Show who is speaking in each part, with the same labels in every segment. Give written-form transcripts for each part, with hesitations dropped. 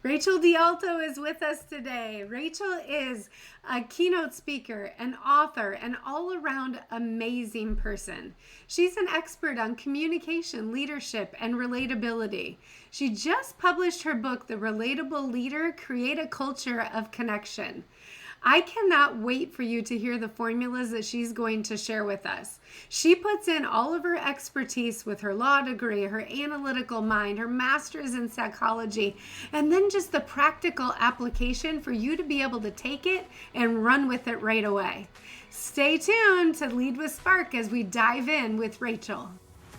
Speaker 1: Rachel DeAlto is with us today. Rachel is a keynote speaker, an author, an all around amazing person. She's an expert on communication, leadership, and relatability. She just published her book, The Relatable Leader: Create a Culture of Connection. I cannot wait for you to hear the formulas that she's going to share with us. She puts in all of her expertise with her law degree, her analytical mind, her master's in psychology, and then just the practical application for you to be able to take it and run with it right away. Stay tuned to Lead with Spark as we dive in with Rachel.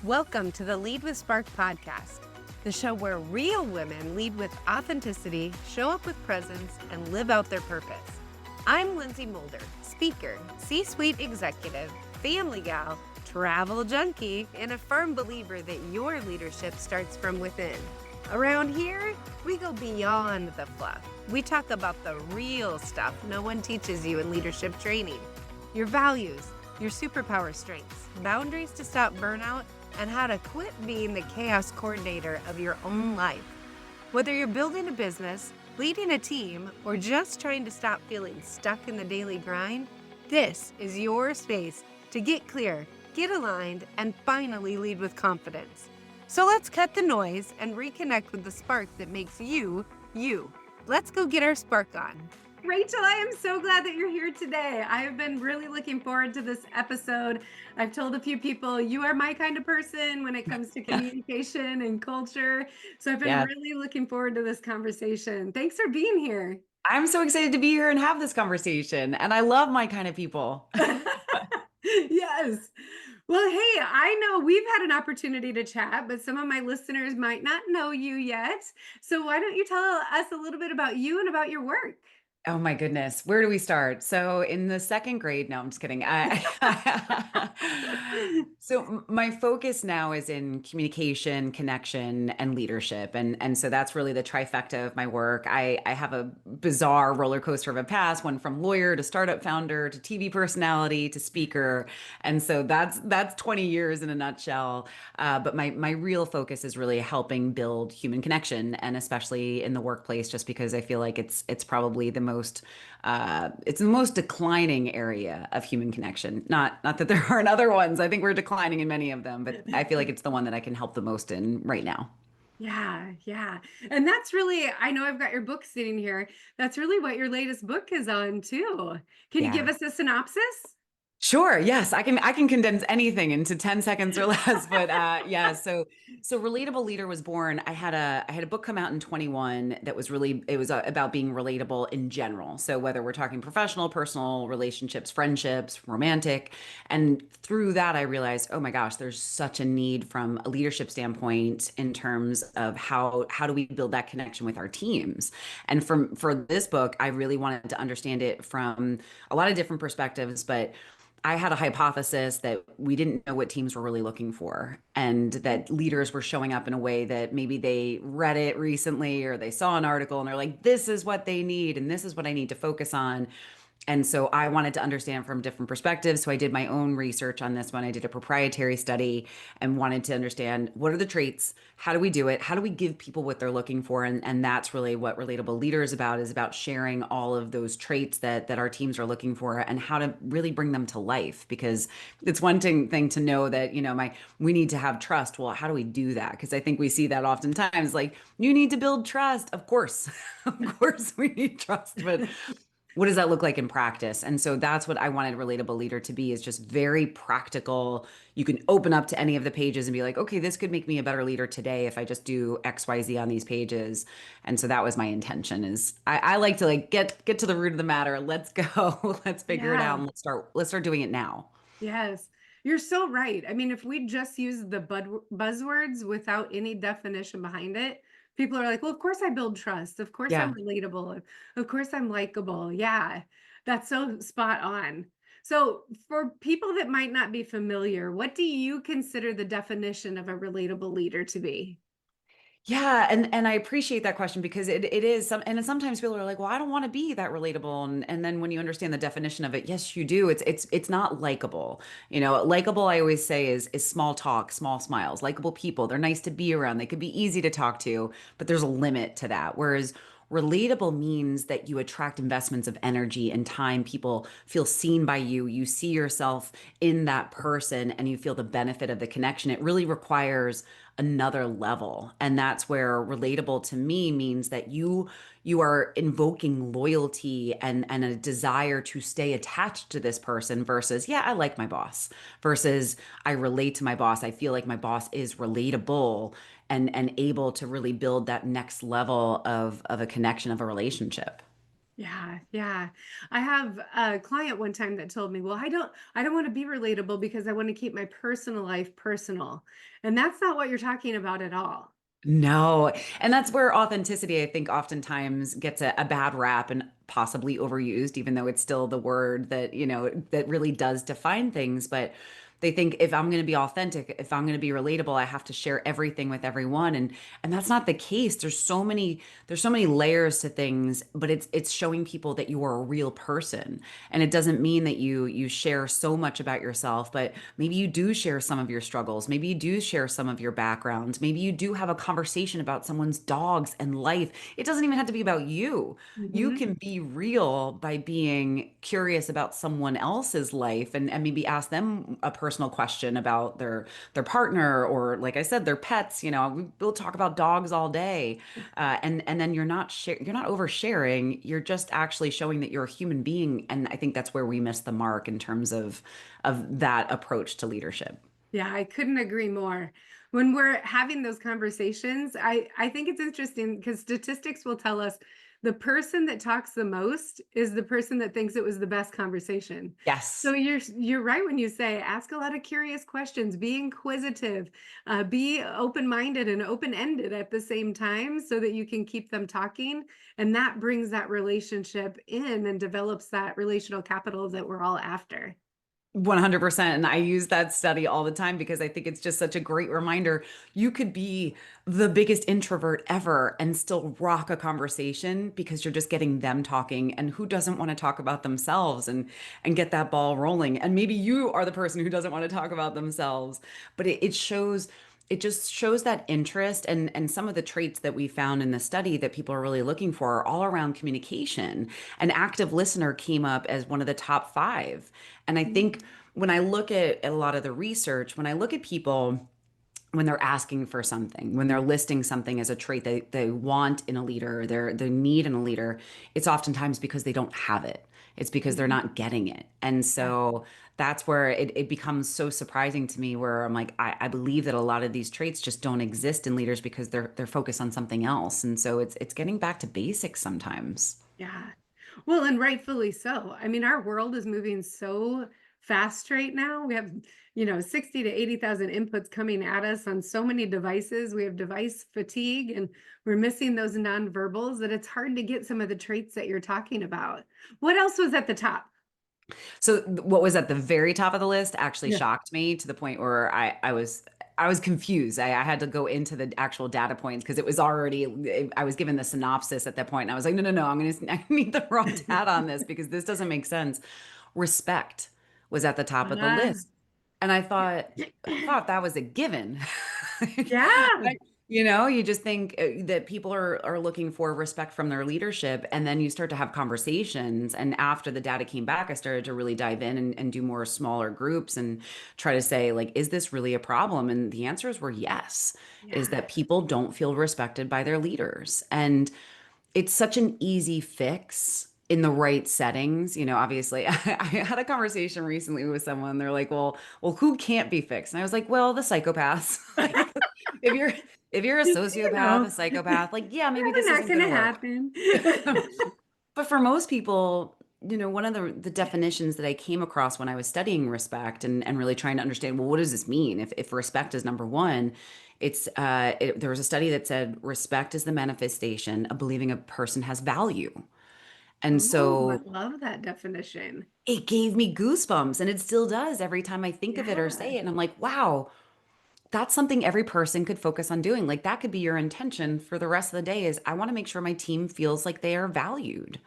Speaker 2: Welcome to the Lead with Spark podcast, the show where real women lead with authenticity, show up with presence, and live out their purpose. I'm Lindsay Mulder, speaker, C-suite executive, family gal, travel junkie, and a firm believer that your leadership starts from within. Around here, we go beyond the fluff. We talk about the real stuff no one teaches you in leadership training. Your values, your superpower strengths, boundaries to stop burnout, and how to quit being the chaos coordinator of your own life. Whether you're building a business, leading a team, or just trying to stop feeling stuck in the daily grind, this is your space to get clear, get aligned, and finally lead with confidence. So let's cut the noise and reconnect with the spark that makes you, you. Let's go get our spark on.
Speaker 1: Rachel, I am so glad that you're here today. I have been really looking forward to this episode. I've told a few people you are my kind of person when it comes to communication and culture. So I've been really looking forward to this conversation. Thanks for being here.
Speaker 3: I'm so excited to be here and have this conversation. And I love my kind of people.
Speaker 1: Yes. Well, hey, I know we've had an opportunity to chat, but some of my listeners might not know you yet. So why don't you tell us a little bit about you and about your work?
Speaker 3: Oh my goodness. Where do we start? So in the second grade, no, I'm just kidding. So my focus now is in communication, connection, and leadership. And so that's really the trifecta of my work. I have a bizarre roller coaster of a past, one from lawyer to startup founder to TV personality to speaker. And so that's 20 years in a nutshell. But my real focus is really helping build human connection, and especially in the workplace, just because I feel like it's probably it's the most declining area of human connection. Not that there aren't other ones. I think we're declining in many of them, but I feel like it's the one that I can help the most in right now.
Speaker 1: Yeah. And that's really, I know I've got your book sitting here. That's really what your latest book is on too. Can you give
Speaker 3: Yeah.
Speaker 1: us a synopsis?
Speaker 3: Sure. Yes, I can condense anything into 10 seconds or less. But yeah, so Relatable Leader was born. I had a book come out in 21 that was really it was about being relatable in general. So whether we're talking professional, personal relationships, friendships, romantic, and through that I realized, oh my gosh, there's such a need from a leadership standpoint in terms of how do we build that connection with our teams. And for this book, I really wanted to understand it from a lot of different perspectives, but I had a hypothesis that we didn't know what teams were really looking for, and that leaders were showing up in a way that maybe they read it recently or they saw an article and they're like, this is what they need and this is what I need to focus on. And so I wanted to understand from different perspectives. So I did my own research on this one. I did a proprietary study and wanted to understand what are the traits? How do we do it? How do we give people what they're looking for? And that's really what Relatable Leader is about sharing all of those traits that our teams are looking for and how to really bring them to life. Because it's one thing to know that, we need to have trust. Well, how do we do that? Because I think we see that oftentimes, like, you need to build trust. Of course, of course we need trust, but what does that look like in practice? And so that's what I wanted Relatable Leader to be, is just very practical. You can open up to any of the pages and be like, okay, this could make me a better leader today if I just do XYZ on these pages. And so that was my intention. Is I like to get to the root of the matter. Let's go. Let's figure it out,
Speaker 1: Yeah.
Speaker 3: and let's start doing it now.
Speaker 1: Yes. You're so right. I mean, if we just use the buzzwords without any definition behind it, people are like, well, of course I build trust. Of course I'm
Speaker 3: Yeah.
Speaker 1: relatable. Of course I'm likable. Yeah, that's so spot on. So, for people that might not be familiar, what do you consider the definition of a relatable leader to be?
Speaker 3: Yeah, and I appreciate that question because it is and sometimes people are like, well, I don't want to be that relatable. And then when you understand the definition of it, yes, you do. It's not likable. Likable, I always say, is small talk, small smiles, likable people. They're nice to be around. They could be easy to talk to, but there's a limit to that. Whereas Relatable means that you attract investments of energy and time. People feel seen by you. You see yourself in that person and you feel the benefit of the connection. It really requires another level. And that's where relatable to me means that you are invoking loyalty and a desire to stay attached to this person versus, yeah, I like my boss, versus I relate to my boss. I feel like my boss is relatable and able to really build that next level of a connection of a relationship.
Speaker 1: Yeah, yeah. I have a client one time that told me, "Well, I don't want to be relatable because I want to keep my personal life personal." And that's not what you're talking about at all.
Speaker 3: No. And that's where authenticity, I think, oftentimes gets a bad rap and possibly overused, even though it's still the word that, that really does define things. But they think if I'm going to be authentic, if I'm going to be relatable, I have to share everything with everyone. And that's not the case. There's so many layers to things, but it's showing people that you are a real person. And it doesn't mean that you share so much about yourself, but maybe you do share some of your struggles. Maybe you do share some of your backgrounds. Maybe you do have a conversation about someone's dogs and life. It doesn't even have to be about you. You
Speaker 1: Mhm.
Speaker 3: can be real by being curious about someone else's life and maybe ask them a personal question about their partner or, like I said, their pets. We'll talk about dogs all day, and then you're not oversharing. You're just actually showing that you're a human being, and I think that's where we miss the mark in terms of that approach to leadership.
Speaker 1: Yeah, I couldn't agree more. When we're having those conversations, I think it's interesting because statistics will tell us the person that talks the most is the person that thinks it was the best conversation. So
Speaker 3: Yes.
Speaker 1: you're right when you say ask a lot of curious questions, be inquisitive, be open-minded and open-ended at the same time so that you can keep them talking, and that brings that relationship in and develops that relational capital that we're all after.
Speaker 3: 100%. And I use that study all the time because I think it's just such a great reminder. You could be the biggest introvert ever and still rock a conversation because you're just getting them talking. And who doesn't want to talk about themselves and get that ball rolling? And maybe you are the person who doesn't want to talk about themselves, but it just shows that interest and some of the traits that we found in the study that people are really looking for are all around communication. An active listener came up as one of the top five. And I think when I look at a lot of the research, when I look at people when they're asking for something, when they're listing something as a trait they want in a leader, they need in a leader, it's oftentimes because they don't have it. It's because they're
Speaker 1: Mhm.
Speaker 3: not getting it. And
Speaker 1: Yeah.
Speaker 3: so that's where it becomes so surprising to me, where I'm like, I believe that a lot of these traits just don't exist in leaders because they're focused on something else. And so it's getting back to basics sometimes.
Speaker 1: Yeah. Well, and rightfully so. I mean, our world is moving so fast right now. We have, 60 to 80,000 inputs coming at us on so many devices. We have device fatigue and we're missing those nonverbals that it's hard to get some of the traits that you're talking about. What else was at the top?
Speaker 3: So what was at the very top of the list actually
Speaker 1: Yeah.
Speaker 3: shocked me to the point where I was confused. I had to go into the actual data points because it was already I was given the synopsis at that point, and I was like, no, no, no, I need the raw data on this because this doesn't make sense. Respect was at the top of the
Speaker 1: Ah,
Speaker 3: list. And I thought that was a given.
Speaker 1: yeah.
Speaker 3: But, you just think that people are looking for respect from their leadership, and then you start to have conversations. And after the data came back, I started to really dive in and do more smaller groups and try to say, like, is this really a problem? And the answers were yes, is
Speaker 1: Yeah.
Speaker 3: that people don't feel respected by their leaders. And it's such an easy fix in the right settings. Obviously, I had a conversation recently with someone. They're like, well, who can't be fixed? And I was like, well, the psychopaths. Like, if you're if you're a
Speaker 1: You
Speaker 3: sociopath,
Speaker 1: know,
Speaker 3: a psychopath, like, yeah, maybe
Speaker 1: probably
Speaker 3: this
Speaker 1: not
Speaker 3: isn't
Speaker 1: going
Speaker 3: going
Speaker 1: to
Speaker 3: to work.
Speaker 1: happen.
Speaker 3: But for most people, one of the definitions that I came across when I was studying respect and really trying to understand, well, what does this mean? If respect is number one, there was a study that said respect is the manifestation of believing a person has value. And
Speaker 1: Oh, I
Speaker 3: so
Speaker 1: love that definition.
Speaker 3: it gave me goosebumps, and it still does every time I think of it or
Speaker 1: Yeah.
Speaker 3: say it. And I'm like, wow, that's something every person could focus on doing. Like, that could be your intention for the rest of the day, is I want to make sure my team feels like they are valued.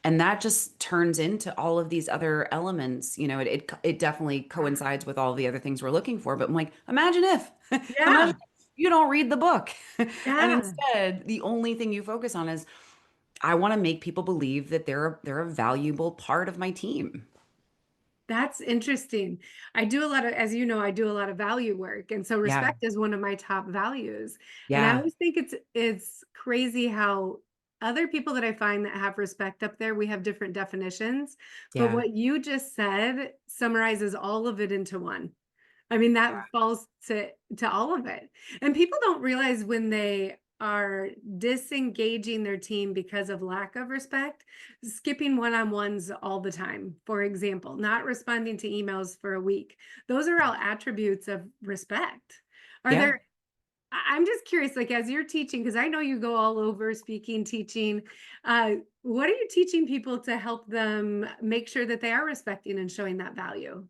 Speaker 3: And that just turns into all of these other elements. It definitely coincides with all the other things we're looking for. But I'm like, imagine if, imagine
Speaker 1: Yeah.
Speaker 3: if you don't read the book. And
Speaker 1: Yeah.
Speaker 3: instead, the only thing you focus on is I want to make people believe that they're a valuable part of my team.
Speaker 1: That's interesting. I do a lot of, as you know, I do a lot of value work. And so
Speaker 3: Yeah.
Speaker 1: respect is one of my top values. And I
Speaker 3: Yeah.
Speaker 1: always think it's crazy how other people that I find that have respect up there, we have different definitions. But
Speaker 3: Yeah.
Speaker 1: what you just said summarizes all of it into one. I mean, that falls to all of it. And people don't realize when they are disengaging their team because of lack of respect, skipping one-on-ones all the time, for example, not responding to emails for a week. Those are all attributes of respect. Are
Speaker 3: Yeah.
Speaker 1: there I'm just curious, like as you're teaching, because I know you go all over speaking, teaching, what are you teaching people to help them make sure that they are respecting and showing that value?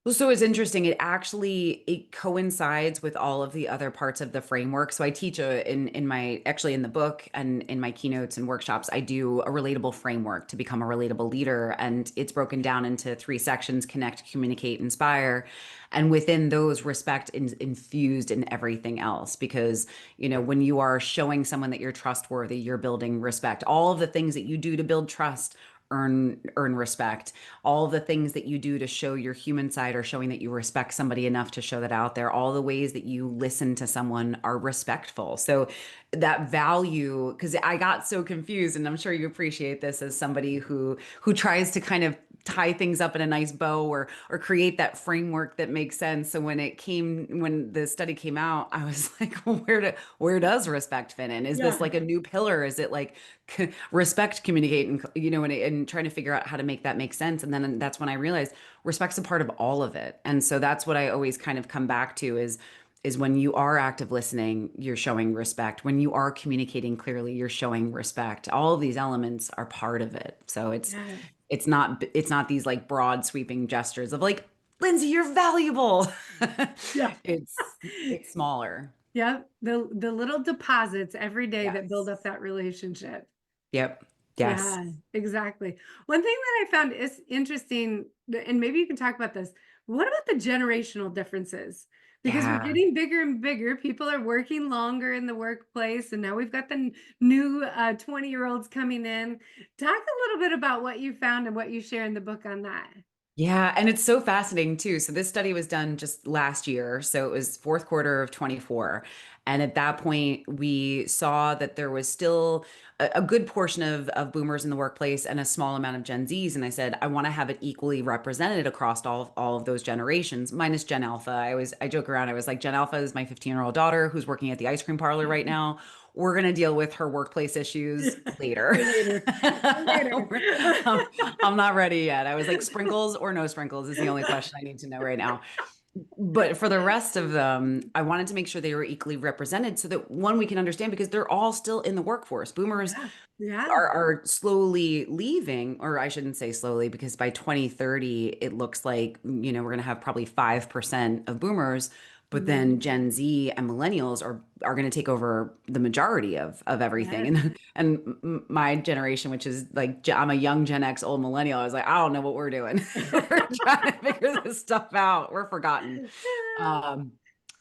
Speaker 3: Well, so it's interesting. It coincides with all of the other parts of the framework. So I teach in my actually in the book and in my keynotes and workshops, I do a relatable framework to become a relatable leader, and it's broken down into three sections: connect, communicate, inspire. And within those, respect is infused in everything else, because when you are showing someone that you're trustworthy, you're building respect. All of the things that you do to build trust earn respect. All the things that you do to show your human side are showing that you respect somebody enough to show that out there. All the ways that you listen to someone are respectful. So that value, because I got so confused, and I'm sure you appreciate this as somebody who tries to kind of tie things up in a nice bow, or create that framework that makes sense. So when the study came out, I was like, well, where does respect fit in? Is this
Speaker 1: Yeah.
Speaker 3: like a new pillar? Is it like respect, communicate, and and trying to figure out how to make that make sense? And then that's when I realized respect's a part of all of it. And so that's what I always kind of come back to is when you are active listening, you're showing respect. When you are communicating clearly, you're showing respect. All of these elements are part of it. So
Speaker 1: Yeah.
Speaker 3: it's not these like broad sweeping gestures of like, Lindsay, you're valuable.
Speaker 1: Yeah.
Speaker 3: It's smaller.
Speaker 1: Yep. The little deposits every day that build up
Speaker 3: Yes.
Speaker 1: that relationship.
Speaker 3: Yep. Yes.
Speaker 1: Yeah, exactly. One thing that I found is interesting, and maybe you can talk about this. What about the generational differences? Because we're
Speaker 3: Yeah.
Speaker 1: getting bigger and bigger. People are working longer in the workplace, and now we've got the new 20-year-olds coming in. Talk a little bit about what you found and what you share in the book on that.
Speaker 3: Yeah, and it's so fascinating too. So this study was done just last year, so it was fourth quarter of 24. And at that point, we saw that there was still a good portion of boomers in the workplace and a small amount of Gen Zs. And I said, I want to have it equally represented across all of those generations, minus Gen Alpha. I joke around. I was like, Gen Alpha is my 15-year-old daughter who's working at the ice cream parlor right now. We're going to deal with her workplace issues later.
Speaker 1: For later. For later.
Speaker 3: I'm, I'm not ready yet. I was like, sprinkles or no sprinkles is the only question I need to know right now. But for the rest of them, I wanted to make sure they were equally represented so that one, we can understand, because they're all still in the workforce. Boomers
Speaker 1: Yeah. Yeah.
Speaker 3: are slowly leaving, or I shouldn't say slowly, because by 2030, it looks like, we're going to have probably 5% of boomers, but then
Speaker 1: Mhm.
Speaker 3: Gen Z and millennials are going to take over the majority of everything.
Speaker 1: Yes.
Speaker 3: And my generation, which is like, I'm a young Gen X, old millennial, I was like, I don't know what we're doing. We're trying to figure this stuff out. We're forgotten. Um,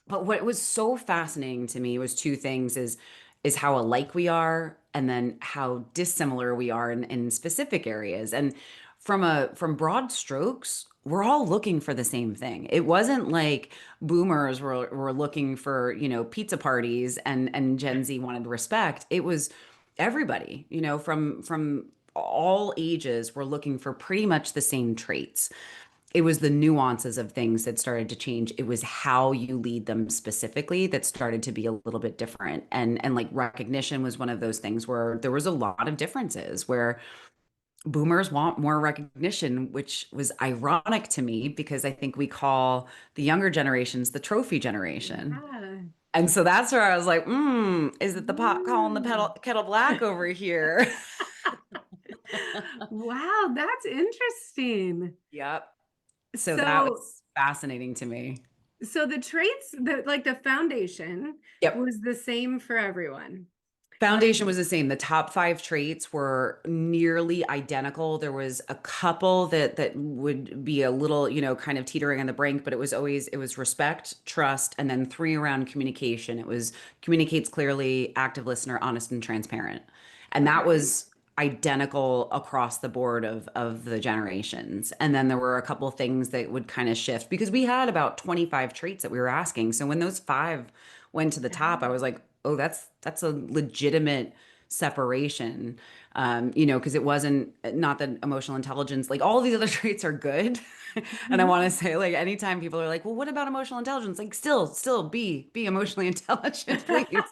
Speaker 3: but what was so fascinating to me was two things: is how alike we are, and then how dissimilar we are in specific areas. And from broad strokes, we're all looking for the same thing. It wasn't like boomers were looking for, pizza parties, and Gen Z wanted respect. It was everybody, from all ages were looking for pretty much the same traits. It was the nuances of things that started to change. It was how you lead them specifically that started to be a little bit different. And like recognition was one of those things where there was a lot of differences, where boomers want more recognition, which was ironic to me because I think we call the younger generations the trophy generation.
Speaker 1: Yeah.
Speaker 3: And so that's where I was like, is it the pot calling the
Speaker 1: Mm.
Speaker 3: kettle black over here?
Speaker 1: Wow, that's interesting.
Speaker 3: Yep. So that
Speaker 1: So,
Speaker 3: was fascinating to me.
Speaker 1: so the traits that like the foundation
Speaker 3: Yep.
Speaker 1: was the same for everyone. Like,
Speaker 3: Foundation was the same. The top five traits were nearly identical. There was a couple that would be a little, kind of teetering on the brink, but it was respect, trust, and then three around communication. It was communicates clearly, active listener, honest and transparent. And that
Speaker 1: okay.
Speaker 3: was identical across the board of the generations. And then there were a couple things that would kind of shift because we had about 25 traits that we were asking. So when those five went to the top, I was like, oh, that's a legitimate separation. Because it wasn't not that emotional intelligence, like all these other traits are good. And I want to say, like, anytime people are like, well, what about emotional intelligence? Like, still be emotionally intelligent, please.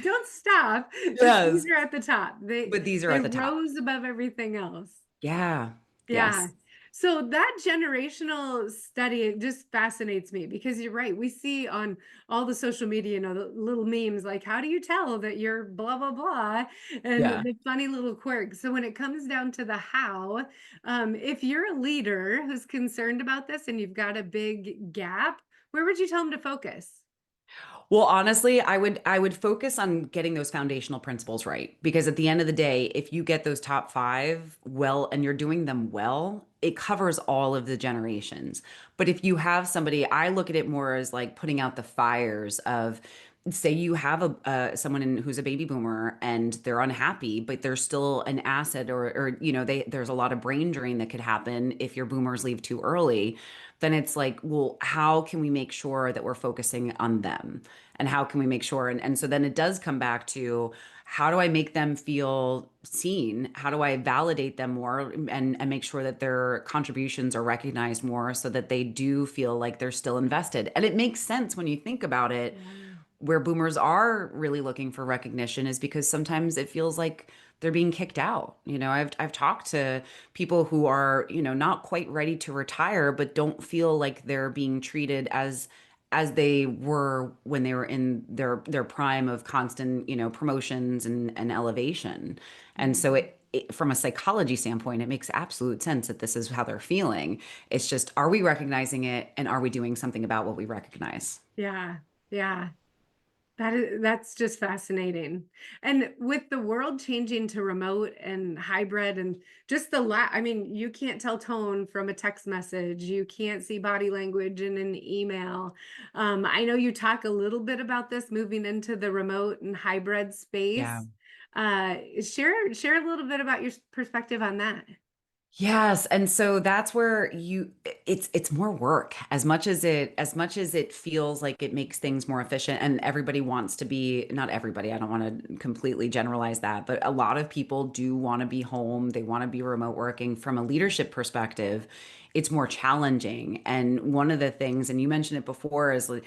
Speaker 1: Don't stop. Just these
Speaker 3: Yes.
Speaker 1: are at the top. They
Speaker 3: But these are
Speaker 1: they
Speaker 3: at the top.
Speaker 1: rose above everything else.
Speaker 3: Yeah.
Speaker 1: Yeah.
Speaker 3: Yes.
Speaker 1: So that generational study it just fascinates me because you're right. We see on all the social media, the little memes like, how do you tell that you're blah, blah, blah, and
Speaker 3: Yeah.
Speaker 1: the funny little quirks. So when it comes down to the how, if you're a leader who's concerned about this and you've got a big gap, where would you tell them to focus?
Speaker 3: Well, honestly, I would focus on getting those foundational principles right because at the end of the day, if you get those top five well and you're doing them well, it covers all of the generations. But if you have somebody, I look at it more as like putting out the fires of say you have someone who's a baby boomer and they're unhappy, but they're still an asset or there's a lot of brain drain that could happen if your boomers leave too early. Then it's like, well, how can we make sure that we're focusing on them? And how can we make sure? And so then it does come back to how do I make them feel seen? How do I validate them more and make sure that their contributions are recognized more so that they do feel like they're still invested? And it makes sense when you think about it
Speaker 1: Yeah.
Speaker 3: where boomers are really looking for recognition is because sometimes it feels like they're being kicked out. I've talked to people who are, not quite ready to retire, but don't feel like they're being treated as they were when they were in their prime of constant, promotions and elevation. And so
Speaker 1: Mhm.
Speaker 3: from a psychology standpoint, it makes absolute sense that this is how they're feeling. It's just, are we recognizing it and are we doing something about what we recognize?
Speaker 1: Yeah. Yeah. That's just fascinating. And with the world changing to remote and hybrid and just I mean, you can't tell tone from a text message. You can't see body language in an email. I know you talk a little bit about this moving into the remote and hybrid
Speaker 3: Yeah.
Speaker 1: space. Share a little bit about your perspective on that.
Speaker 3: Yes, and so that's where it's more work as much as it feels like it makes things more efficient and everybody wants to be not everybody, I don't want to completely generalize that, but a lot of people do want to be home, they want to be remote working from a leadership perspective. It's more challenging. And one of the things, and you mentioned it before, is like,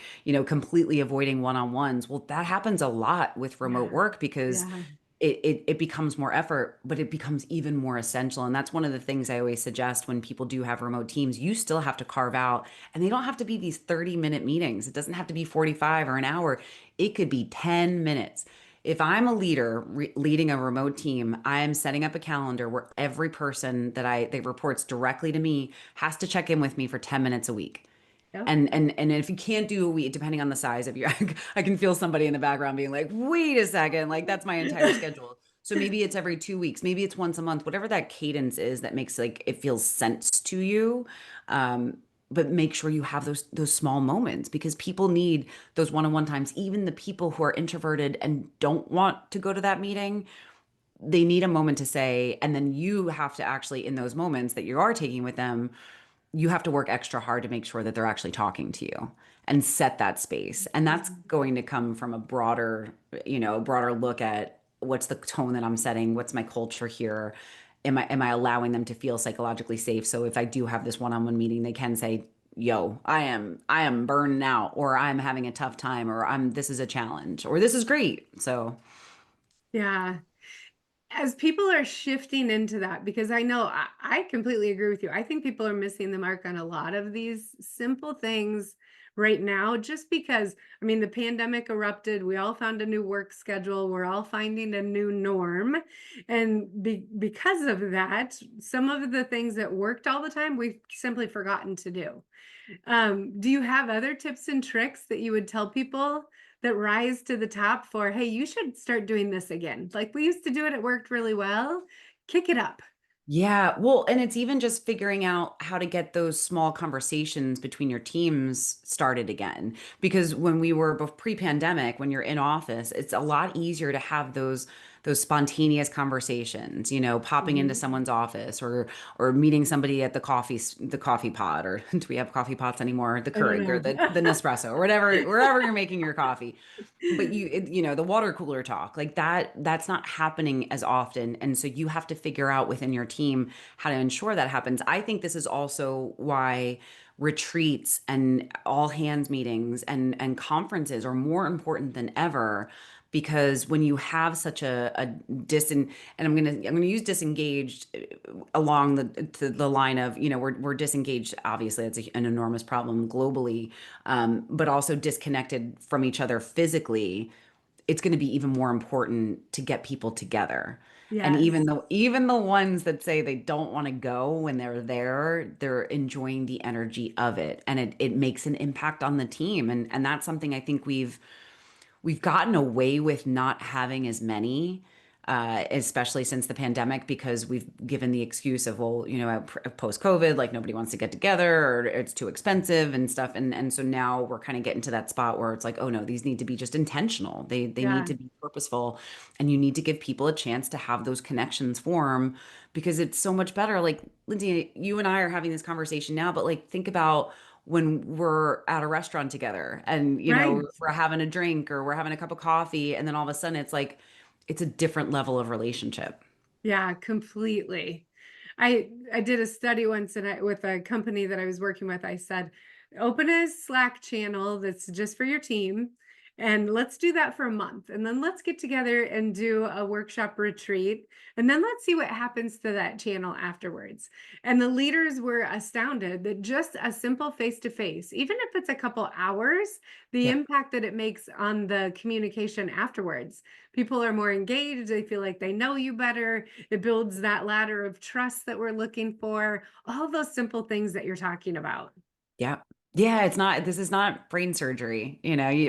Speaker 3: completely avoiding one-on-ones. Well, that happens a lot with remote
Speaker 1: Yeah.
Speaker 3: work because
Speaker 1: Yeah.
Speaker 3: it becomes more effort, but it becomes even more essential. And that's one of the things I always suggest when people do have remote teams. You still have to carve out, and they don't have to be these 30-minute meetings. It doesn't have to be 45 or an hour. It could be 10 minutes. If I'm a leader leading a remote team, I am setting up a calendar where every person that reports directly to me has to check in with me for 10 minutes a week.
Speaker 1: Yep.
Speaker 3: And if you can't do a week, depending on the size of your, I can feel somebody in the background being like, wait a second, like that's my entire schedule. So maybe it's every 2 weeks, maybe it's once a month, whatever that cadence is that makes like it feels sense to you. Um, but make sure you have those small moments because people need those one-on-one times. Even the people who are introverted and don't want to go to that meeting, they need a moment to say, and then you have to actually in those moments that you are taking with them you have to work extra hard to make sure that they're actually talking to you and set that space. And that's
Speaker 1: Mhm.
Speaker 3: going to come from a broader look at what's the tone that I'm setting, what's my culture here. Am I allowing them to feel psychologically safe? So if I do have this one-on-one meeting, they can say, yo, I am burning out or I'm having a tough time or this is a challenge or this is great. So
Speaker 1: Yeah. As people are shifting into that, because I know I completely agree with you. I think people are missing the mark on a lot of these simple things right now, just because, I mean, the pandemic erupted. We all found a new work schedule. We're all finding a new norm. And because of that, some of the things that worked all the time, we've simply forgotten to do. Do you have other tips and tricks that you would tell people that rise to the top for, hey, you should start doing this again? Like we used to do it, it worked really well. Kick it up.
Speaker 3: yeah, well, and it's even just figuring out how to get those small conversations between your teams started again. Because when we were pre-pandemic, when you're in office, it's a lot easier to have those spontaneous conversations, popping into
Speaker 1: Mhm.
Speaker 3: someone's office or meeting somebody at the coffee pot, or do we have coffee pots anymore? The
Speaker 1: I don't
Speaker 3: Keurig or
Speaker 1: know.
Speaker 3: the Nespresso or whatever, wherever you're making your coffee. But the water cooler talk, like that's not happening as often. And so you have to figure out within your team how to ensure that happens. I think this is also why retreats and all hands meetings and conferences are more important than ever, because when you have such a and I'm gonna use disengaged along the line of, we're disengaged, obviously it's an enormous problem globally, but also disconnected from each other physically. It's going to be even more important to get people together. And
Speaker 1: Yes.
Speaker 3: even the ones that say they don't want to go, when they're there, they're enjoying the energy of it, and it makes an impact on the team. And that's something I think we've gotten away with not having as many, especially since the pandemic, because we've given the excuse of, well, post COVID, like nobody wants to get together or it's too expensive and stuff. And so now we're kind of getting to that spot where it's like, oh no, these need to be just intentional. They need
Speaker 1: Yeah.
Speaker 3: to be purposeful, and you need to give people a chance to have those connections form, because it's so much better. Like, Lindsay, you and I are having this conversation now, but like think about when we're at a restaurant together and
Speaker 1: Right.
Speaker 3: we're having a drink or we're having a cup of coffee, and then all of a sudden it's like it's a different level of relationship.
Speaker 1: Yeah, completely. I did a study once with a company that I was working with. I said, open a Slack channel that's just for your team, and let's do that for a month. And then let's get together and do a workshop retreat. And then let's see what happens to that channel afterwards. And the leaders were astounded that just a simple face-to-face, even if it's a couple hours, the
Speaker 3: Yep.
Speaker 1: impact that it makes on the communication afterwards. People are more engaged. They feel like they know you better. It builds that ladder of trust that we're looking for. All those simple things that you're talking about.
Speaker 3: Yeah. Yeah, this is not brain surgery,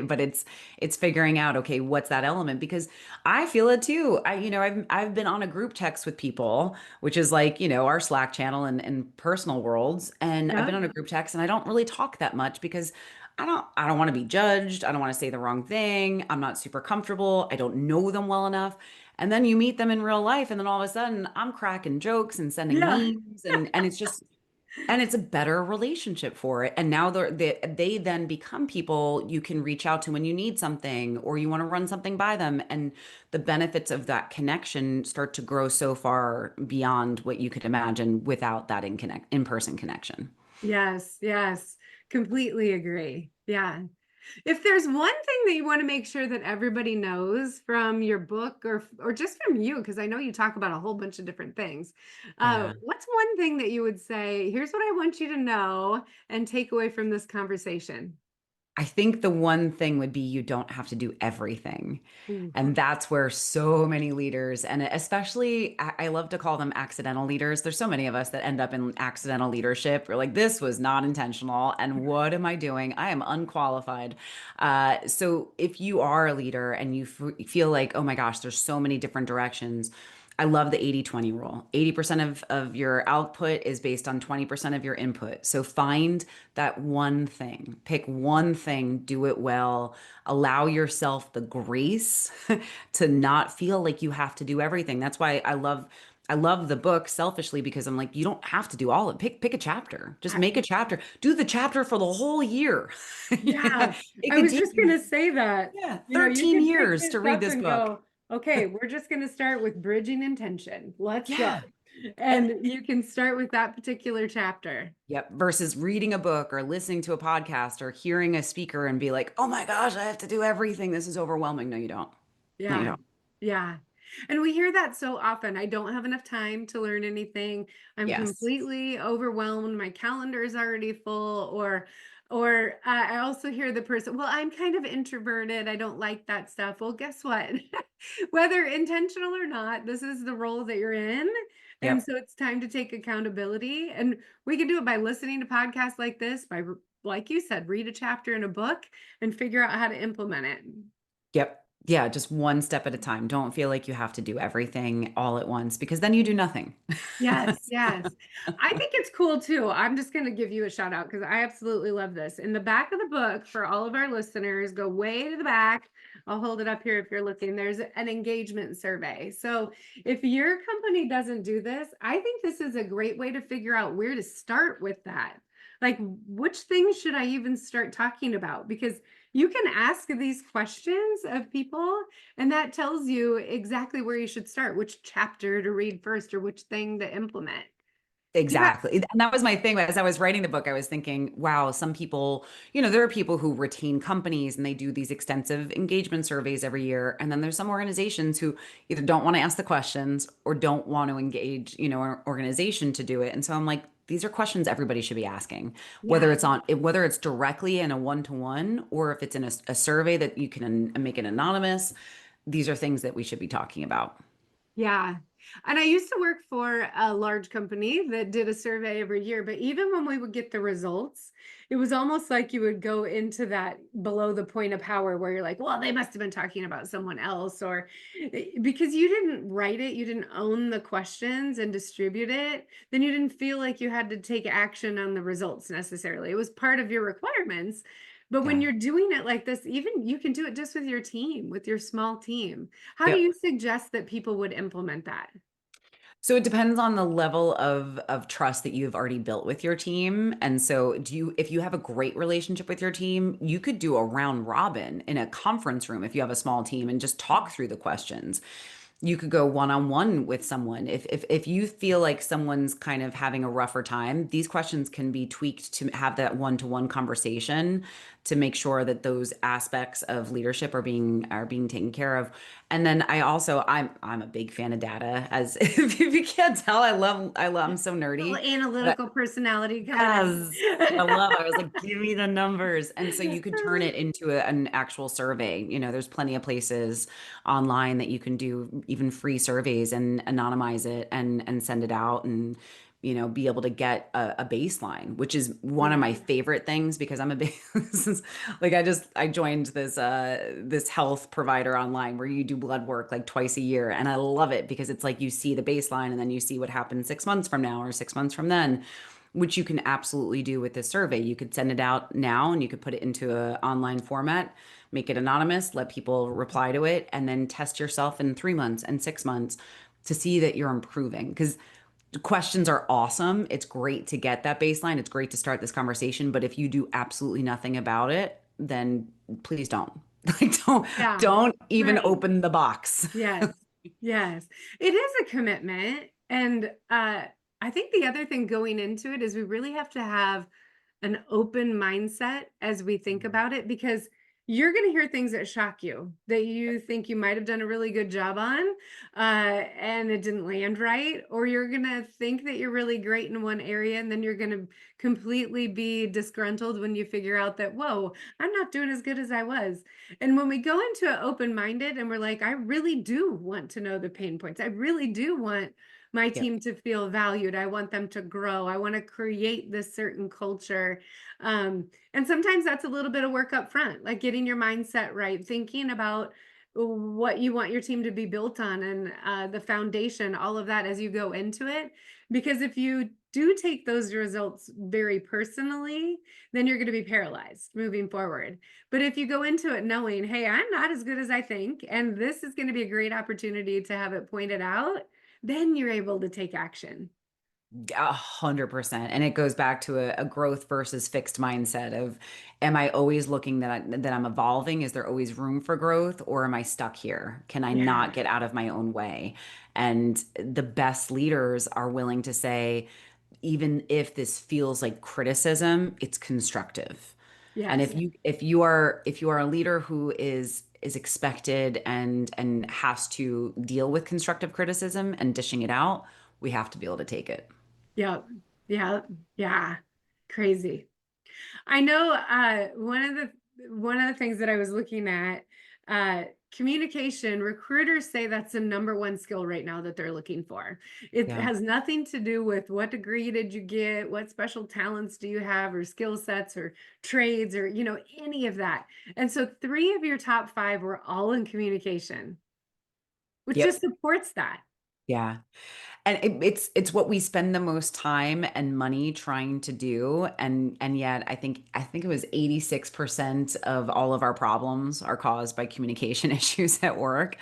Speaker 3: but it's figuring out, okay, what's that element? Because I feel it too. I've been on a group text with people, which is like, our Slack channel and personal worlds. And I've
Speaker 1: Yeah.
Speaker 3: been on a group text and I don't really talk that much because I don't want to be judged. I don't want to say the wrong thing. I'm not super comfortable. I don't know them well enough. And then you meet them in real life, and then all of a sudden I'm cracking jokes and sending
Speaker 1: Yeah.
Speaker 3: memes, and it's just, and it's a better relationship for it. And now they then become people you can reach out to when you need something or you want to run something by them. And the benefits of that connection start to grow so far beyond what you could imagine without that in-person connection.
Speaker 1: Yes. Yes. Completely agree. Yeah. If there's one thing that you want to make sure that everybody knows from your book or just from you, because I know you talk about a whole bunch of different things,
Speaker 3: Yeah.
Speaker 1: what's one thing that you would say, here's what I want you to know and take away from this conversation?
Speaker 3: I think the one thing would be you don't have to do everything.
Speaker 1: Ooh.
Speaker 3: And that's where so many leaders, and especially I love to call them accidental leaders. There's so many of us that end up in accidental leadership. We're like, this was not intentional. And what am I doing? I am unqualified. So if you are a leader and you feel like, oh my gosh, there's so many different directions, I love the 80/20 rule. 80% of your output is based on 20% of your input. So find that one thing, pick one thing, do it well, allow yourself the grace to not feel like you have to do everything. That's why I love the book selfishly, because I'm like, you don't have to do all of it. Pick a chapter. Just
Speaker 1: I-
Speaker 3: make a chapter. Do the chapter for the whole year.
Speaker 1: Yeah,
Speaker 3: It
Speaker 1: I
Speaker 3: could
Speaker 1: was
Speaker 3: take
Speaker 1: just
Speaker 3: you,
Speaker 1: gonna say that.
Speaker 3: yeah,
Speaker 1: You
Speaker 3: 13
Speaker 1: could pick
Speaker 3: years
Speaker 1: this
Speaker 3: to read
Speaker 1: up
Speaker 3: this
Speaker 1: and
Speaker 3: book.
Speaker 1: go, okay, we're just gonna start with bridging intention. Let's go.
Speaker 3: Yeah. And
Speaker 1: And you can start with that particular chapter.
Speaker 3: yep, versus reading a book or listening to a podcast or hearing a speaker and be like, "Oh my gosh, I have to do everything. This is overwhelming." No, you don't. No, you
Speaker 1: Yeah.
Speaker 3: don't.
Speaker 1: Yeah. And we hear that so often. I don't have enough time to learn anything. I'm
Speaker 3: Yes.
Speaker 1: completely overwhelmed. My calendar is already full. Or I also hear the person, well, I'm kind of introverted. I don't like that stuff. Well, guess what? Whether intentional or not, this is the role that you're in. And
Speaker 3: Yep.
Speaker 1: so it's time to take accountability. And we can do it by listening to podcasts like this, like you said, read a chapter in a book and figure out how to implement it.
Speaker 3: Yep. Yeah, just one step at a time. Don't feel like you have to do everything all at once, because then you do nothing.
Speaker 1: Yes, yes. I think it's cool too. I'm just going to give you a shout out because I absolutely love this. In the back of the book, for all of our listeners, go way to the back. I'll hold it up here if you're looking. There's an engagement survey. So if your company doesn't do this, I think this is a great way to figure out where to start with that. Like, which things should I even start talking about? Because you can ask these questions of people, and that tells you exactly where you should start, which chapter to read first or which thing to implement. Yeah.
Speaker 3: Exactly. And that was my thing. As I was writing the book, I was thinking, wow, some people, there are people who retain companies and they do these extensive engagement surveys every year. And then there's some organizations who either don't want to ask the questions or don't want to engage, an organization to do it. And so I'm like, these are questions everybody should be asking,
Speaker 1: Yeah.
Speaker 3: whether it's directly in a one-to-one or if it's in a survey that you can make it anonymous. These are things that we should be talking about.
Speaker 1: Yeah. And I used to work for a large company that did a survey every year, but even when we would get the results, it was almost like you would go into that below the point of power where you're like, well, they must have been talking about someone else, or because you didn't write it, you didn't own the questions and distribute it, then you didn't feel like you had to take action on the results necessarily. It was part of your requirements. But when
Speaker 3: Yeah.
Speaker 1: you're doing it like this, even you can do it just with your team, with your small team. How do you
Speaker 3: Yep.
Speaker 1: suggest that people would implement that?
Speaker 3: So it depends on the level of trust that you've already built with your team. And so if you have a great relationship with your team, you could do a round robin in a conference room if you have a small team and just talk through the questions. You could go one-on-one with someone. If you feel like someone's kind of having a rougher time, these questions can be tweaked to have that one-to-one conversation to make sure that those aspects of leadership are being taken care of. And then I'm a big fan of data. As if you can't tell, I'm so
Speaker 1: Little
Speaker 3: nerdy. But
Speaker 1: analytical personality coming
Speaker 3: yes,
Speaker 1: out.
Speaker 3: I was like, give me the numbers. And so you could turn it into an actual survey. There's plenty of places online that you can do even free surveys and anonymize it and send it out and be able to get a baseline, which is one of
Speaker 1: Yeah.
Speaker 3: my favorite things because I'm a big this is like I joined this health provider online where you do blood work like twice a year, and I love it because it's like you see the baseline and then you see what happens 6 months from now or 6 months from then, which you can absolutely do with this survey. You could send it out now and you could put it into an online format, make it anonymous, let people reply to it, and then test yourself in 3 months and 6 months to see that you're improving. Because questions are awesome. It's great to get that baseline. It's great to start this conversation. But if you do absolutely nothing about it, then please don't. Like
Speaker 1: Yeah.
Speaker 3: don't even
Speaker 1: Right.
Speaker 3: open the box.
Speaker 1: Yes. Yes. It is a commitment. And I think the other thing going into it is we really have to have an open mindset as we think about it, because you're going to hear things that shock you, that you think you might have done a really good job on, and it didn't land right. Or you're going to think that you're really great in one area, and then you're going to completely be disgruntled when you figure out that, whoa, I'm not doing as good as I was. And when we go into it open minded and we're like, I really do want to know the pain points, I really do want my
Speaker 3: Yep.
Speaker 1: team to feel valued, I want them to grow, I want to create this certain culture. And sometimes that's a little bit of work up front, like getting your mindset right, thinking about what you want your team to be built on, and the foundation, all of that as you go into it. Because if you do take those results very personally, then you're going to be paralyzed moving forward. But if you go into it knowing, hey, I'm not as good as I think, and this is going to be a great opportunity to have it pointed out, then you're able to take action.
Speaker 3: 100%. And it goes back to a growth versus fixed mindset of, am I always looking that I'm evolving? Is there always room for growth, or am I stuck here? Can I not
Speaker 1: Yeah.
Speaker 3: get out of my own way? And the best leaders are willing to say, even if this feels like criticism, it's constructive. And
Speaker 1: Yes.
Speaker 3: if you are a leader who is expected and has to deal with constructive criticism and dishing it out, we have to be able to take it.
Speaker 1: Yep. Yeah. Yeah. Crazy. I know one of the things that I was looking at, uh, communication, recruiters say that's the number one skill right now that they're looking for. It
Speaker 3: Yeah.
Speaker 1: has nothing to do with what degree did you get, what special talents do you have, or skill sets, or trades, or any of that. And so three of your top five were all in communication, which just
Speaker 3: Yep.
Speaker 1: supports that.
Speaker 3: Yeah. And it's what we spend the most time and money trying to do. And yet I think it was 86% of all of our problems are caused by communication issues at work.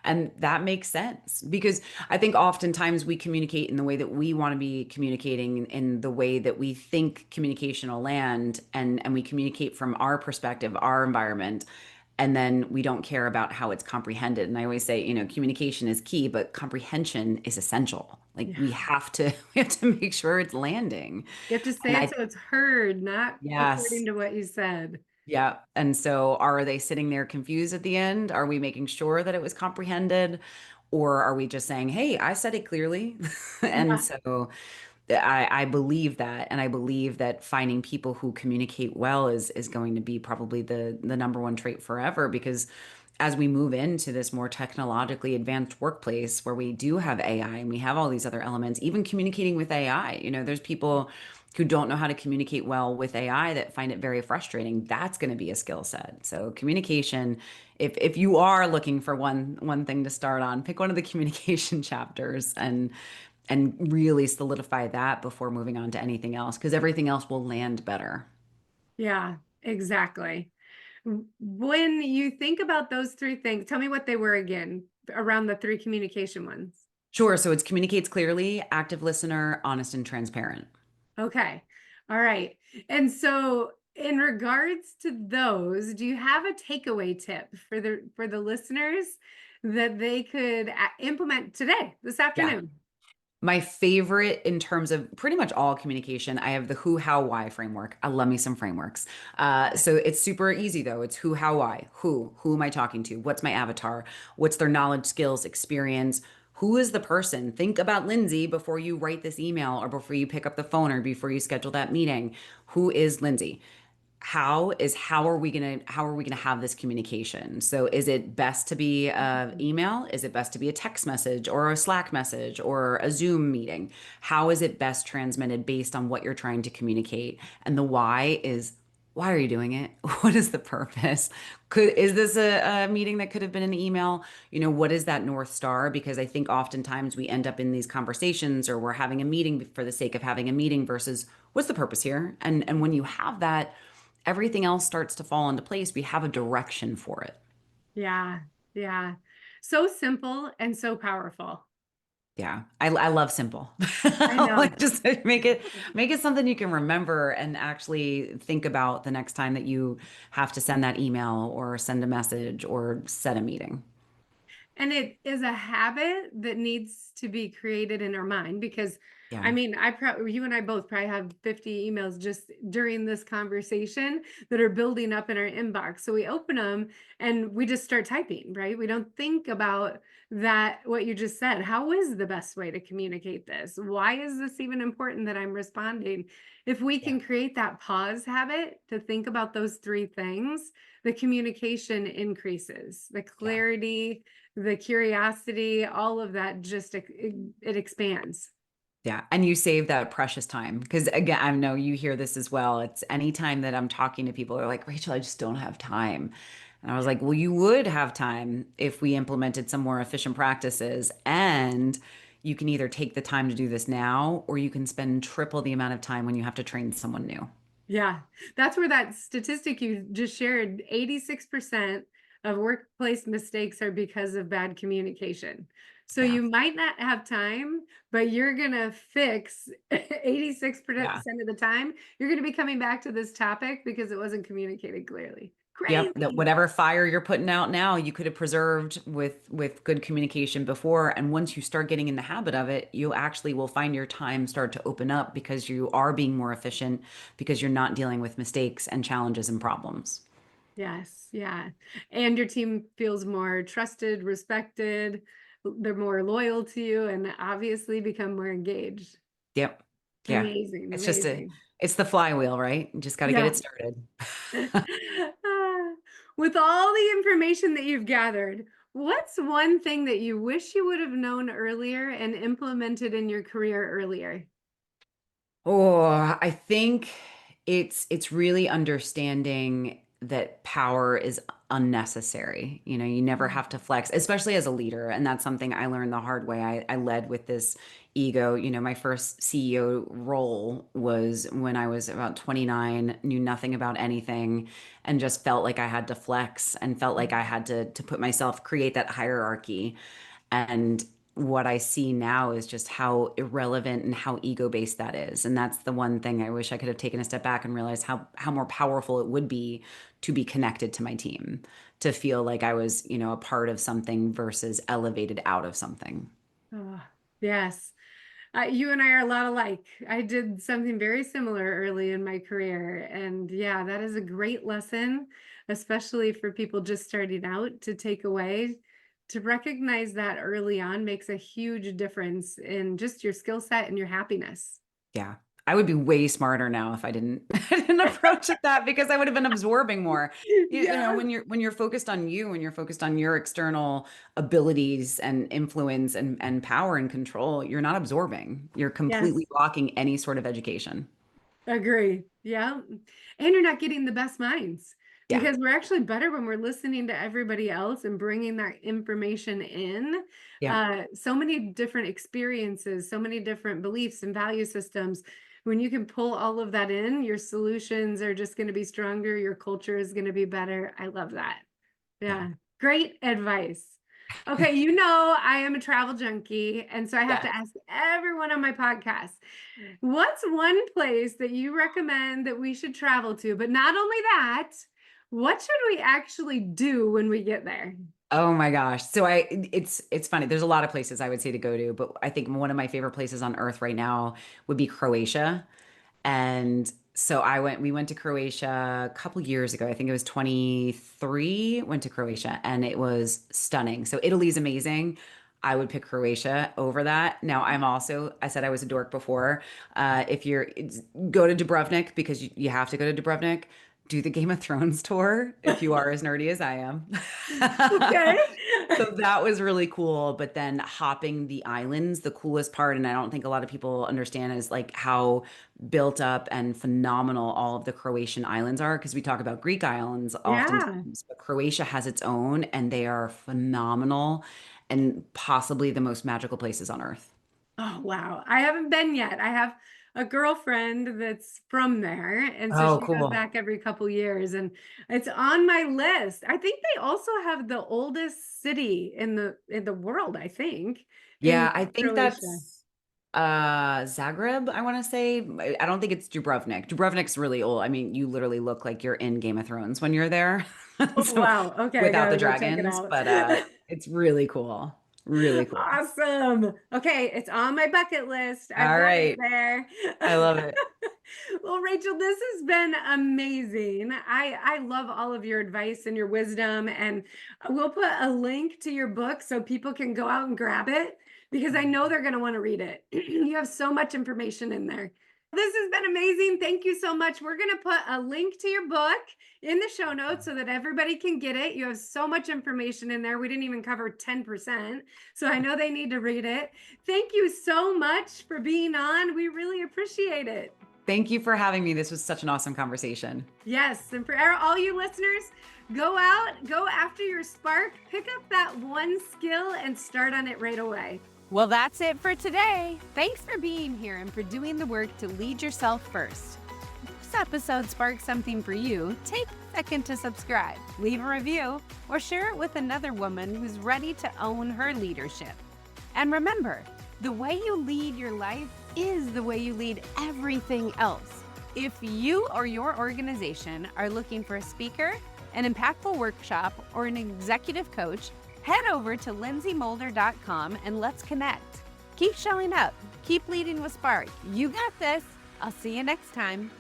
Speaker 3: And that makes sense because I think oftentimes we communicate in the way that we want to be communicating, in the way that we think communication will land, and we communicate from our perspective, our environment, and then we don't care about how it's comprehended. And I always say, communication is key, but comprehension is essential. Like
Speaker 1: Yeah.
Speaker 3: we have to we have to make sure it's landing.
Speaker 1: You have to
Speaker 3: And
Speaker 1: say it so it's heard, not
Speaker 3: yes.
Speaker 1: according to what you said.
Speaker 3: Yeah. And so are they sitting there confused at the end? Are we making sure that it was comprehended? Or are we just saying, hey, I said it clearly? And
Speaker 1: Yeah.
Speaker 3: so I believe that, and I believe that finding people who communicate well is going to be probably the number one trait forever. Because as we move into this more technologically advanced workplace where we do have AI and we have all these other elements, even communicating with AI, there's people who don't know how to communicate well with AI that find it very frustrating. That's going to be a skill set. So communication, if you are looking for one thing to start on, pick one of the communication chapters and really solidify that before moving on to anything else, because everything else will land better.
Speaker 1: Yeah, exactly. When you think about those three things, tell me what they were again around the three communication ones.
Speaker 3: Sure. So it's communicates clearly, active listener, honest and transparent.
Speaker 1: Okay. All right. And so in regards to those, do you have a takeaway tip for the listeners that they could implement today, this
Speaker 3: Yeah.
Speaker 1: afternoon?
Speaker 3: My favorite in terms of pretty much all communication, I have the who, how, why framework. I love me some frameworks. So it's super easy though. It's who, how, why. Who am I talking to? What's my avatar? What's their knowledge, skills, experience? Who is the person? Think about Lindsay before you write this email or before you pick up the phone or before you schedule that meeting. Who is Lindsay? How are we gonna have this communication? So is it best to be a email? Is it best to be a text message or a Slack message or a Zoom meeting? How is it best transmitted based on what you're trying to communicate? And the why are you doing it? What is the purpose? Is this a meeting that could have been an email? What is that North Star? Because I think oftentimes we end up in these conversations, or we're having a meeting for the sake of having a meeting versus what's the purpose here? And when you have that, everything else starts to fall into place. We have a direction for it.
Speaker 1: Yeah. Yeah. So simple and so powerful.
Speaker 3: Yeah. I love simple.
Speaker 1: I know.
Speaker 3: Like just make it something you can remember and actually think about the next time that you have to send that email or send a message or set a meeting.
Speaker 1: And it is a habit that needs to be created in our mind because I
Speaker 3: Yeah.
Speaker 1: mean, you and I both probably have 50 emails just during this conversation that are building up in our inbox. So we open them and we just start typing, right? We don't think about that, what you just said. How is the best way to communicate this? Why is this even important that I'm responding? If we
Speaker 3: Yeah.
Speaker 1: can create that pause habit to think about those three things, the communication increases, the
Speaker 3: Yeah.
Speaker 1: clarity, the curiosity, all of that just it expands.
Speaker 3: Yeah. And you save that precious time. Because again, I know you hear this as well. It's anytime that I'm talking to people, they're like, Rachel, I just don't have time. And I was like, well, you would have time if we implemented some more efficient practices. And you can either take the time to do this now, or you can spend triple the amount of time when you have to train someone new.
Speaker 1: Yeah, that's where that statistic you just shared, 86% of workplace mistakes are because of bad communication. So
Speaker 3: Yeah.
Speaker 1: you might not have time, but you're gonna fix 86%
Speaker 3: Yeah.
Speaker 1: of the time. You're gonna be coming back to this topic because it wasn't communicated clearly.
Speaker 3: Yep, that
Speaker 1: Crazy.
Speaker 3: whatever fire you're putting out now, you could have preserved with good communication before. And once you start getting in the habit of it, you actually will find your time start to open up because you are being more efficient because you're not dealing with mistakes and challenges and problems.
Speaker 1: Yes, yeah. And your team feels more trusted, respected, they're more loyal to you, and obviously become more engaged.
Speaker 3: Yep. Yeah.
Speaker 1: Amazing,
Speaker 3: It's just
Speaker 1: amazing.
Speaker 3: it's the flywheel, right? You just got to get
Speaker 1: Yeah.
Speaker 3: it started.
Speaker 1: Ah, with all the information that you've gathered, what's one thing that you wish you would have known earlier and implemented in your career earlier?
Speaker 3: Oh, I think it's really understanding that power is unnecessary. You know, you never have to flex, especially as a leader. And that's something I learned the hard way. I led with this ego. You know, my first CEO role was when I was about 29, knew nothing about anything, and just felt like I had to flex and felt like I had to put myself, create that hierarchy. And what I see now is just how irrelevant and how ego based that is. And that's the one thing I wish I could have taken a step back and realized how more powerful it would be to be connected to my team, to feel like I was, you know, a part of something versus elevated out of something.
Speaker 1: Oh, yes. You and I are a lot alike. I did something very similar early in my career. And yeah, that is a great lesson, especially for people just starting out, to take away. To recognize that early on makes a huge difference in just your skill set and your happiness.
Speaker 3: Yeah. I would be way smarter now if I didn't I didn't approach it that, because I would have been absorbing more. You know,
Speaker 1: Yes.
Speaker 3: when you're focused on you, when you're focused on your external abilities and influence and power and control, you're not absorbing. You're completely
Speaker 1: Yes.
Speaker 3: blocking any sort of education.
Speaker 1: Agree. Yeah. And you're not getting the best minds,
Speaker 3: Yeah.
Speaker 1: because we're actually better when we're listening to everybody else and bringing that information in.
Speaker 3: Yeah.
Speaker 1: So many different experiences, so many different beliefs and value systems. When you can pull all of that in, your solutions are just going to be stronger. Your culture is going to be better. I love that.
Speaker 3: Yeah.
Speaker 1: Yeah. Great advice. Okay, you know, I am a travel junkie, and so I have
Speaker 3: Yeah.
Speaker 1: to ask everyone on my podcast, what's one place that you recommend that we should travel to? But not only that, what should we actually do when we get there?
Speaker 3: Oh my gosh. So it's funny. There's a lot of places I would say to go to, but I think one of my favorite places on earth right now would be Croatia. And so we went to Croatia a couple years ago. I think it was 23, went to Croatia, and it was stunning. So Italy's amazing. I would pick Croatia over that. Now I said I was a dork before. If go to Dubrovnik, because you have to go to Dubrovnik. Do the Game of Thrones tour if you are as nerdy as I am.
Speaker 1: Okay.
Speaker 3: So that was really cool. But then hopping the islands, the coolest part, and I don't think a lot of people understand, is like how built up and phenomenal all of the Croatian islands are. Because we talk about Greek islands
Speaker 1: Yeah.
Speaker 3: oftentimes, but Croatia has its own, and they are phenomenal and possibly the most magical places on earth.
Speaker 1: Oh, wow. I haven't been yet. I have a girlfriend that's from there, and so
Speaker 3: Oh,
Speaker 1: she goes
Speaker 3: cool.
Speaker 1: back every couple years, and it's on my list. I think they also have the oldest city in the world, I think, in
Speaker 3: Yeah, I think
Speaker 1: Croatia.
Speaker 3: that's Zagreb, I want to say. I don't think it's Dubrovnik. Dubrovnik's really old. I mean, you literally look like you're in Game of Thrones when you're there.
Speaker 1: Oh,
Speaker 3: So
Speaker 1: wow. Okay, I
Speaker 3: without the
Speaker 1: gotta go check it
Speaker 3: dragons,
Speaker 1: out.
Speaker 3: but it's really cool. Really cool.
Speaker 1: Awesome. Okay, it's on my bucket list. I've
Speaker 3: All
Speaker 1: got it
Speaker 3: right.
Speaker 1: there.
Speaker 3: I love it.
Speaker 1: Well, Rachel, this has been amazing. I love all of your advice and your wisdom, and we'll put a link to your book so people can go out and grab it, because I know they're going to want to read it. You have so much information in there. This has been amazing. Thank you so much. We're going to put a link to your book in the show notes so that everybody can get it. You have so much information in there. We didn't even cover 10%. So I know they need to read it. Thank you so much for being on. We really appreciate it.
Speaker 3: Thank you for having me. This was such an awesome conversation.
Speaker 1: Yes. And for all you listeners, go out, go after your spark, pick up that one skill and start on it right away.
Speaker 2: Well, that's it for today. Thanks for being here and for doing the work to lead yourself first. If this episode sparked something for you, take a second to subscribe, leave a review, or share it with another woman who's ready to own her leadership. And remember, the way you lead your life is the way you lead everything else. If you or your organization are looking for a speaker, an impactful workshop, or an executive coach, head over to lindsaymolder.com and let's connect. Keep showing up. Keep leading with spark. You got this. I'll see you next time.